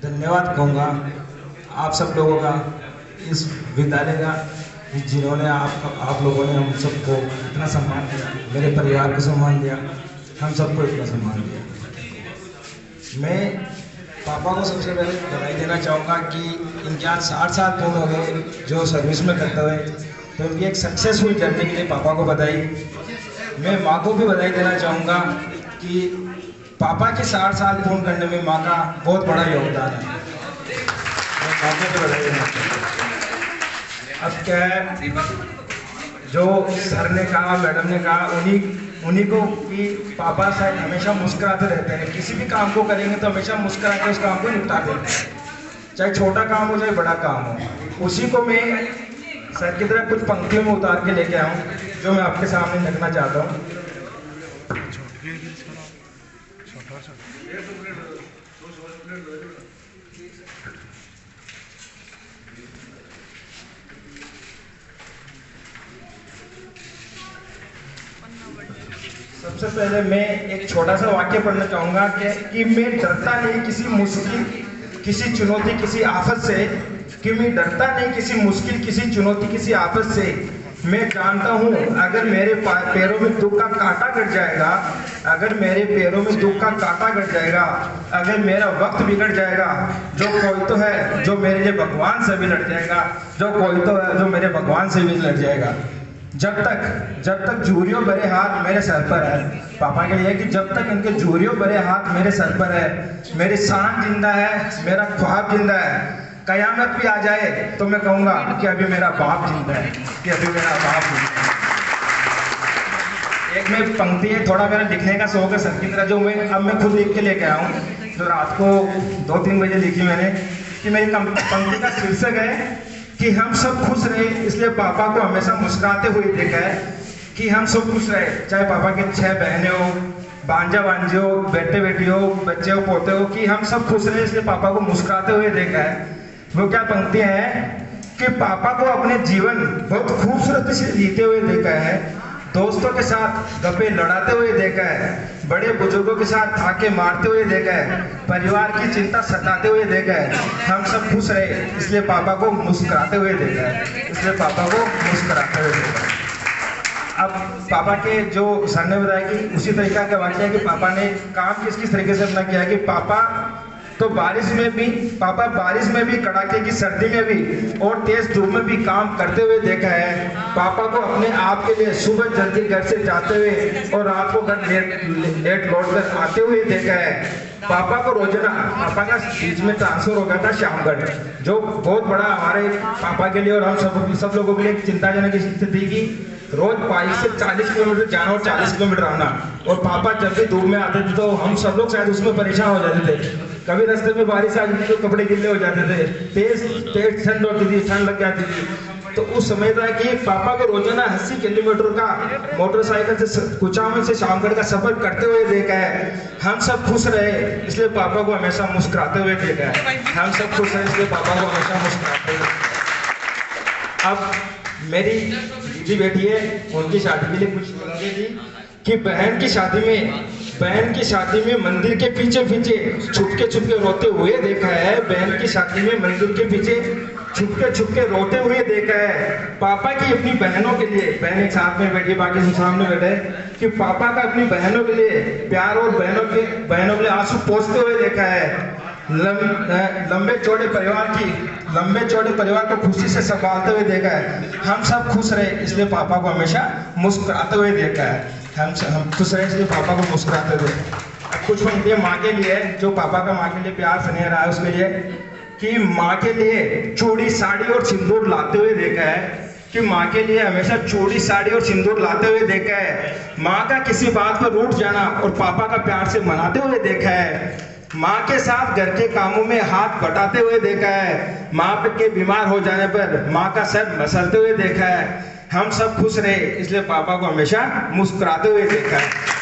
धन्यवाद कहूँगा आप सब लोगों का, इस विद्यालय का, जिन्होंने आप लोगों ने हम सबको इतना सम्मान दिया, मेरे परिवार को सम्मान दिया, हम सबको इतना सम्मान दिया। मैं पापा को सबसे पहले बधाई देना चाहूँगा कि इनके आज 60 साल पूर्ण हो गए जो सर्विस में करते हुए, तो इनकी एक सक्सेसफुल जर्नी के लिए पापा को बधाई। मैं माँ को भी बधाई देना चाहूँगा कि पापा के 60 साल पूर्ण करने में माँ का बहुत बड़ा योगदान है। मैं माँ को भी बधाई देना चाहूँगा। अब क्या है, जो सर ने कहा, मैडम ने कहा, उन्हीं को कि पापा शायद हमेशा मुस्कुराते रहते हैं, किसी भी काम को करेंगे तो हमेशा मुस्कुरा के उस काम को निपटा देते हैं, चाहे छोटा काम हो चाहे बड़ा काम हो। उसी को मैं सर की तरह कुछ पंक्तियों में उतार के लेके आऊँ जो मैं आपके सामने रखना चाहता हूँ। सबसे पहले मैं एक छोटा सा वाक्य पढ़ना चाहूँगा कि मैं डरता नहीं किसी मुश्किल, किसी चुनौती, किसी आफत से, कि मैं डरता नहीं किसी मुश्किल, किसी चुनौती, किसी आफत से। मैं जानता हूँ अगर मेरे पैरों में दुख का कांटा कट जाएगा, अगर मेरे पैरों में दुख का कांटा कट जाएगा, अगर मेरा वक्त बिगड़ जाएगा, जो कोई तो है जो मेरे लिए भगवान से भी लड़ जाएगा, जो कोई तो है जो मेरे भगवान से भी लड़ जाएगा। जब तक झुर्रियों भरे हाथ मेरे सर पर है, पापा के लिए कि जब तक इनके झुर्रियों भरे हाथ मेरे सर पर है, मेरी शान जिंदा है, मेरा ख्वाब जिंदा है। कयामत भी आ जाए तो मैं कहूँगा कि अभी मेरा बाप जिंदा है, कि अभी मेरा बाप जिंदा है। एक में पंक्ति है, थोड़ा मेरा लिखने का शौक है सर की तरह, जो मैं खुद लिख के लेके आया हूँ, जो रात को 2-3 बजे लिखी मैंने, कि मेरी पंक्ति का शीर्षक है कि हम सब खुश रहे, इसलिए पापा को हमेशा मुस्कुराते हुए देखा है। कि हम सब खुश रहे, चाहे पापा के 6 बहनें हो, भांजा भांजे हो, बेटे बेटी हो, बच्चे हो, पोते हो, कि हम सब खुश रहे इसलिए पापा को मुस्कुराते हुए देखा है। वो क्या पंक्तियां हैं कि पापा को अपने जीवन बहुत खूबसूरती से जीते हुए देखा है, दोस्तों के साथ गप्पे लड़ाते हुए देखा है, बड़े बुजुर्गों के साथ धाके मारते हुए देखा है, परिवार की चिंता सताते हुए देखा है। हम सब खुश रहे इसलिए पापा को मुस्कुराते हुए देखा है, इसलिए पापा को मुस्कुराते हुए देखा है। अब पापा के जो सर ने बताया कि उसी तरीका का वाक्य है कि पापा ने काम किस तरीके से अपना किया कि पापा बारिश में भी, कड़ाके की सर्दी में भी और तेज धूप में भी काम करते हुए देखा है। पापा को अपने आप के लिए सुबह जल्दी घर से जाते हुए और रात को घर लेट लौट कर आते हुए देखा है। पापा को रोजाना, पापा का बीच में ट्रांसफर हो गया था श्यामगढ़, जो बहुत बड़ा हमारे पापा के लिए और हम सब लोगों के लिए चिंताजनक स्थिति की। रोज बाइक से 40 किलोमीटर जाना और 40 किलोमीटर आना, और पापा जब भी धूप में आते थे तो हम सब लोग शायद उसमें परेशान हो जाते थे। कभी रास्ते में बारिश आ जाती तो कपड़े गिल्ले हो जाते थे, तेज ठंड होती थी, ठंड लग जाती थी। तो उस समय था कि पापा को रोजाना 80 किलोमीटर का मोटरसाइकिल से कुचामन से श्यामगढ़ का सफर करते हुए देखा है। हम सब खुश रहे इसलिए पापा को हमेशा मुस्कुराते हुए देखा है, हम सब खुश रहे इसलिए पापा को हमेशा मुस्कुराते हुए। अब मेरी दीदी बेटी है, उनकी शादी के लिए कुछ बोलेंगे जी कि बहन की शादी में मंदिर के पीछे छुपके रोते हुए देखा है। बहन की शादी में मंदिर के पीछे छुपके रोते हुए देखा है। पापा की अपनी बहनों के लिए, बहन एक साथ में बैठी बाकी सब सामने बैठे, कि पापा का अपनी बहनों के लिए प्यार और बहनों के लिए आंसू पोंछते हुए देखा है। लंबे चौड़े परिवार को खुशी से संभालते हुए देखा है। हम सब खुश रहे इसलिए पापा को हमेशा मुस्कुराते हुए देखा है, हम खुश रहे इसलिए पापा को मुस्कुराते हुए। कुछ पंक्तियां माँ के लिए, जो पापा का माँ के लिए प्यार स्नेह रहा है उसके लिए, कि माँ के लिए चूड़ी साड़ी और सिंदूर लाते हुए देखा है, कि माँ के लिए हमेशा चूड़ी साड़ी और सिंदूर लाते हुए देखा है। माँ का किसी बात पर रूठ जाना और पापा का प्यार से मनाते हुए देखा है। माँ के साथ घर के कामों में हाथ बटाते हुए देखा है। माँ के बीमार हो जाने पर माँ का सर मसलते हुए देखा है। हम सब खुश रहे इसलिए पापा को हमेशा मुस्कुराते हुए देखा है।